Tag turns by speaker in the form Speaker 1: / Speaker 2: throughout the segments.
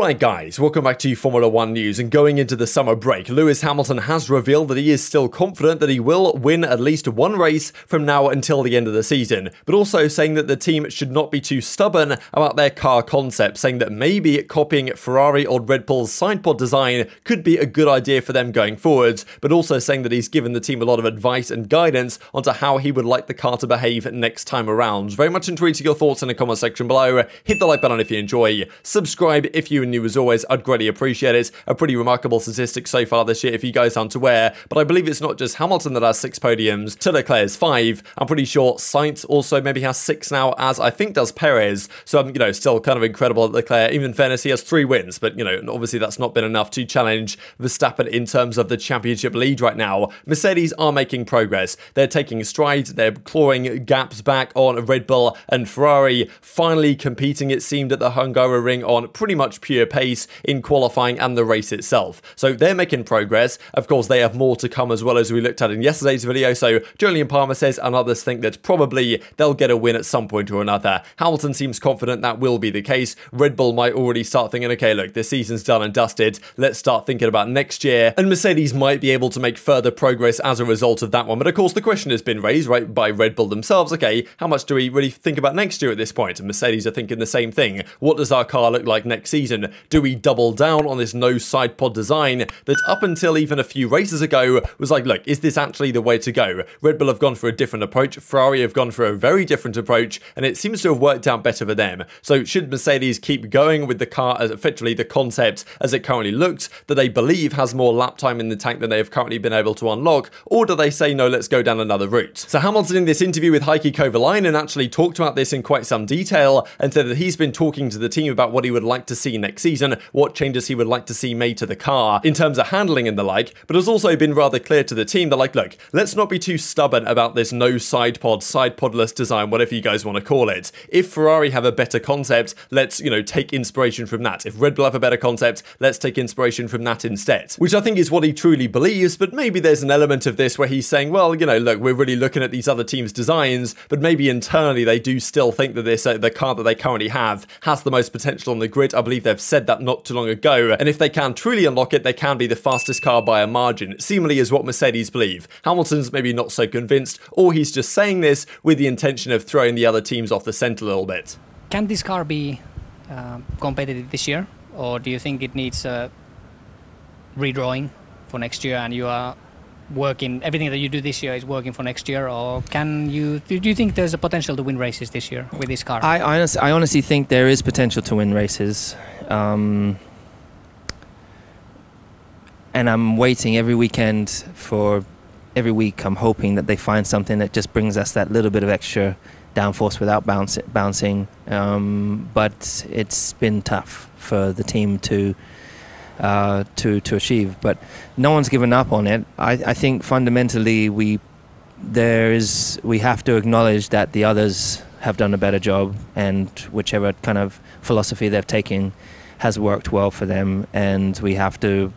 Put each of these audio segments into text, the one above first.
Speaker 1: Alright guys, welcome back to Formula 1 news, and going into the summer break, Lewis Hamilton has revealed that he is still confident that he will win at least one race from now until the end of the season, but also saying that the team should not be too stubborn about their car concept, saying that maybe copying Ferrari or Red Bull's sidepod design could be a good idea for them going forwards, but also saying that he's given the team a lot of advice and guidance onto how he would like the car to behave next time around. Very much intrigued to your thoughts in the comment section below. Hit the like button if you enjoy, subscribe if you're new as always, I'd greatly appreciate it. A pretty remarkable statistic so far this year if you guys aren't aware, but I believe it's not just Hamilton that has 6 podiums, to Leclerc's 5. I'm pretty sure Sainz also maybe has 6 now, as I think does Perez, so still kind of incredible that Leclerc, even in fairness, he has 3 wins, but obviously that's not been enough to challenge Verstappen in terms of the championship lead right now. Mercedes are making progress, they're taking strides, they're clawing gaps back on Red Bull and Ferrari, finally competing, it seemed, at the Hungaroring on pretty much pure pace in qualifying and the race itself. So they're making progress. Of course, they have more to come as well, as we looked at in yesterday's video. So Julian Palmer says, and others think that probably they'll get a win at some point or another. Hamilton seems confident that will be the case. Red Bull might already start thinking, okay, look, this season's done and dusted. Let's start thinking about next year. And Mercedes might be able to make further progress as a result of that one. But of course, the question has been raised, right, by Red Bull themselves. Okay, how much do we really think about next year at this point? And Mercedes are thinking the same thing. What does our car look like next season? Do we double down on this no side pod design that up until even a few races ago was like, look, is this actually the way to go? Red Bull have gone for a different approach, Ferrari have gone for a very different approach, and it seems to have worked out better for them. So should Mercedes keep going with the car as effectively the concept as it currently looks, that they believe has more lap time in the tank than they have currently been able to unlock, or do they say, no, let's go down another route? So Hamilton, in this interview with Heikki Kovalainen, actually talked about this in quite some detail and said that he's been talking to the team about what he would like to see next season, what changes he would like to see made to the car in terms of handling and the like, but has also been rather clear to the team that, like, look, let's not be too stubborn about this no sidepodless design, whatever you guys want to call it. If Ferrari have a better concept, let's, take inspiration from that. If Red Bull have a better concept, let's take inspiration from that instead. Which I think is what he truly believes, but maybe there's an element of this where he's saying, well, look, we're really looking at these other teams' designs, but maybe internally they do still think that this the car that they currently have has the most potential on the grid. I believe they've said that not too long ago, and if they can truly unlock it, they can be the fastest car by a margin, seemingly is what Mercedes believe. Hamilton's maybe not so convinced, or he's just saying this with the intention of throwing the other teams off the scent a little bit.
Speaker 2: Can this car be competitive this year, or do you think it needs a redrawing for next year, and you are working, everything that you do this year is working for next year, or do you think there's a potential to win races this year with this car?
Speaker 3: I honestly think there is potential to win races. And I'm waiting every weekend for every week. I'm hoping that they find something that just brings us that little bit of extra downforce without bouncing. But it's been tough for the team to achieve. But no one's given up on it. I think fundamentally we have to acknowledge that the others have done a better job, and whichever kind of philosophy they've taken has worked well for them, and we have to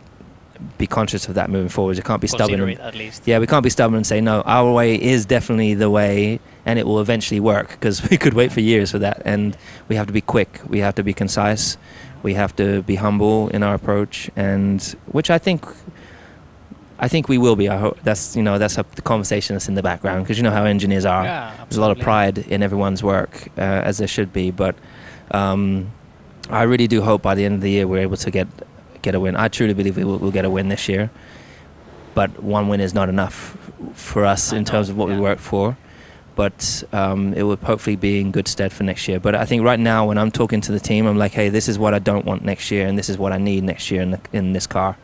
Speaker 3: be conscious of that moving forward. We can't be stubborn.
Speaker 2: At least.
Speaker 3: Yeah, we can't be stubborn and say, no, our way is definitely the way and it will eventually work, because we could wait for years for that. And we have to be quick. We have to be concise. We have to be humble in our approach, and which I think we will be. I hope that's the conversation that's in the background, because you know how engineers are.
Speaker 2: Yeah,
Speaker 3: there's a lot of pride in everyone's work, as there should be. But I really do hope by the end of the year we're able to get a win. I truly believe we'll get a win this year, but one win is not enough for us in terms of what we work for. But it will hopefully be in good stead for next year. But I think right now, when I'm talking to the team, I'm like, hey, this is what I don't want next year, and this is what I need next year in this car.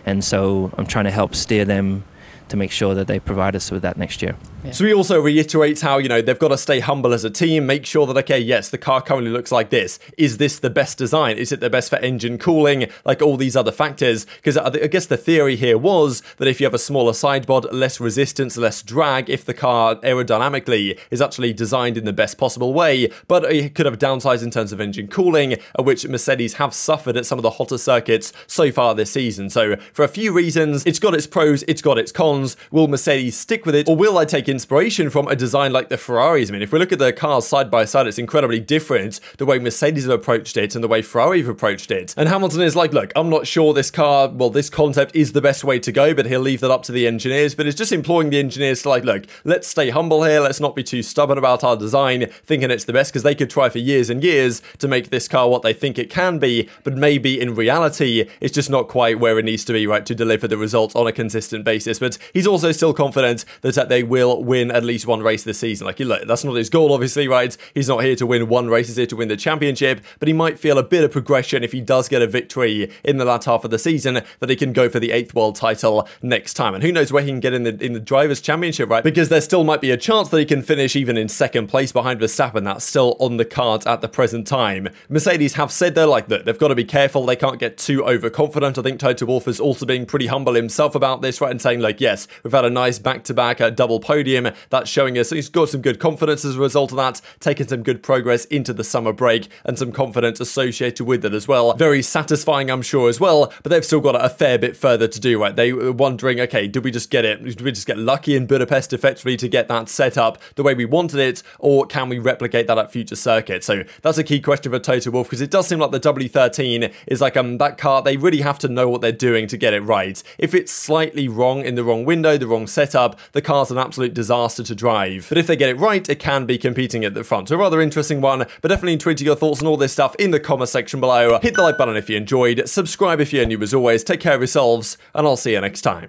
Speaker 3: And so I'm trying to help steer them to make sure that they provide us with that next year.
Speaker 1: Yeah. So he also reiterates how, they've got to stay humble as a team, make sure that, okay, yes, the car currently looks like this. Is this the best design? Is it the best for engine cooling? Like all these other factors. Because I guess the theory here was that if you have a smaller sidepod, less resistance, less drag, if the car aerodynamically is actually designed in the best possible way, but it could have downsides in terms of engine cooling, which Mercedes have suffered at some of the hotter circuits so far this season. So for a few reasons, it's got its pros, it's got its cons. Will Mercedes stick with it, or will I take take inspiration from a design like the Ferraris. I mean, if we look at the cars side by side, it's incredibly different the way Mercedes have approached it and the way Ferrari have approached it. And Hamilton is like, look, I'm not sure this car, well, this concept is the best way to go, but he'll leave that up to the engineers. But it's just imploring the engineers to like, look, let's stay humble here. Let's not be too stubborn about our design, thinking it's the best, because they could try for years and years to make this car what they think it can be, but maybe in reality, it's just not quite where it needs to be, right, to deliver the results on a consistent basis. But he's also still confident that they will win at least one race this season. Like, look, that's not his goal, obviously, right? He's not here to win one race, he's here to win the championship, but he might feel a bit of progression if he does get a victory in the latter half of the season, that he can go for the 8th world title next time. And who knows where he can get in the Drivers' Championship, right? Because there still might be a chance that he can finish even in 2nd place behind Verstappen. That's still on the cards at the present time. Mercedes have said, though, like, that they've got to be careful. They can't get too overconfident. I think Toto Wolff is also being pretty humble himself about this, right? And saying, like, yes, we've had a nice back-to-back double podium. That's showing us he's got some good confidence as a result of that, taking some good progress into the summer break and some confidence associated with it as well. Very satisfying, I'm sure, as well, but they've still got a fair bit further to do, right? They were wondering, okay, did we just get it? Did we just get lucky in Budapest effectively to get that set up the way we wanted it, or can we replicate that at future circuits? So that's a key question for Toto Wolff, because it does seem like the W13 is like that car, they really have to know what they're doing to get it right. If it's slightly wrong in the wrong window, the wrong setup, the car's an absolute disaster to drive. But if they get it right, it can be competing at the front. So a rather interesting one, but definitely tweet your thoughts on all this stuff in the comment section below. Hit the like button if you enjoyed, subscribe if you're new as always, take care of yourselves, and I'll see you next time.